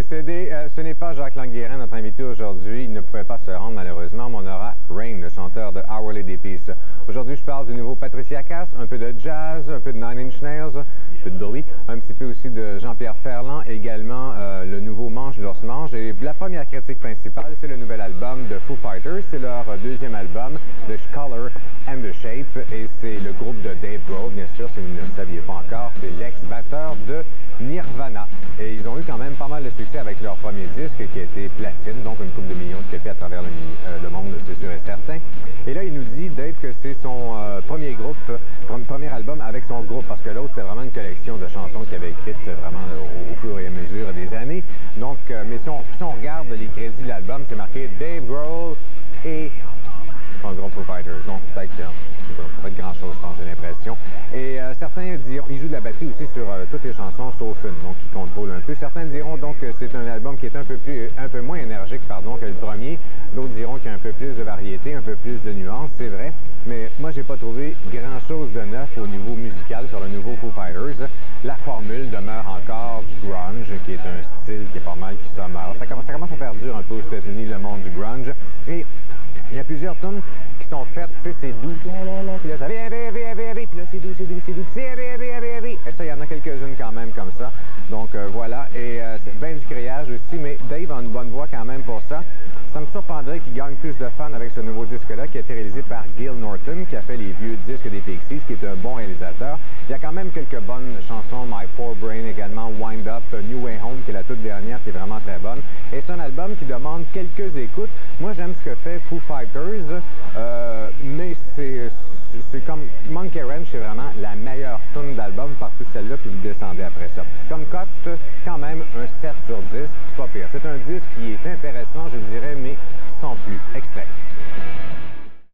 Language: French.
décédé. Ce n'est pas Jacques Languérin, notre invité aujourd'hui. Il ne pouvait pas se rendre malheureusement, mais on aura Rain, le chanteur de Our Lady Peace. Aujourd'hui, je parle du nouveau Patricia Cass, un peu de jazz, un peu de Nine Inch Nails, un peu de bruit, un petit peu aussi de Jean-Pierre Ferland, et également le nouveau Mange l'ours mange. Et la première critique principale, c'est le nouvel album de Foo Fighters. C'est leur deuxième album, The Color and the Shape, et c'est le groupe de Dave Grohl, bien sûr, si vous ne le saviez pas encore, c'est l'ex-batteur de Nirvana. Et ils ont eu quand même pas mal de succès avec leur premier disque qui a été platine, donc une couple de millions de copies à travers le monde, c'est sûr et certain. Et là, il nous dit, Dave, que c'est son premier album avec son groupe, parce que l'autre, c'était vraiment une collection de chansons qu'il avait écrites vraiment au fur et à mesure des années. Donc, mais si on regarde les crédits de l'album, c'est marqué Dave Grohl et son groupe Foo Fighters. Donc, peut-être que pas de grand-chose, je pense, j'ai l'impression. Et certains diront, il joue de la batterie aussi sur toutes les chansons, sauf une, donc il contrôle un peu. Certains diront donc que c'est un album qui est un peu moins énergique, que le premier. D'autres diront qu'il y a un peu plus de variété, un peu plus de nuances, c'est vrai. Mais moi, j'ai pas trouvé grand-chose de neuf au niveau musical sur le nouveau Foo Fighters. La formule demeure encore du grunge, qui est un style qui est pas mal qui sommaire. Ça commence à faire dur un peu aux États-Unis, le monde du grunge. Et il y a plusieurs tunes qui sont faites, tu sais, c'est doux, puis là, ça vient, puis là, c'est doux, et ça, il y en a quelques-unes quand même comme ça. Donc, voilà, et c'est bien du criage aussi, mais Dave a une bonne voix quand même pour ça. Ça me surprendrait qu'il gagne plus de fans avec ce nouveau disque-là, qui a été réalisé par Gil Norton, qui a fait les vieux disques des Pixies, qui est un bon réalisateur. Il y a quand même quelques bonnes chansons, My Poor Brain également, Wind Up, New Way Home, qui est la toute dernière, qui est vraiment très bonne. Et c'est un album qui demande quelques écoutes. Moi, j'aime ce que fait Foo Fighters, mais c'est comme Monkey Ranch, c'est vraiment la meilleure tune d'album par-dessus celle-là, puis vous descendez après ça. Comme cote, quand même un 7 sur 10, c'est pas pire. C'est un disque qui est intéressant, je dirais, mais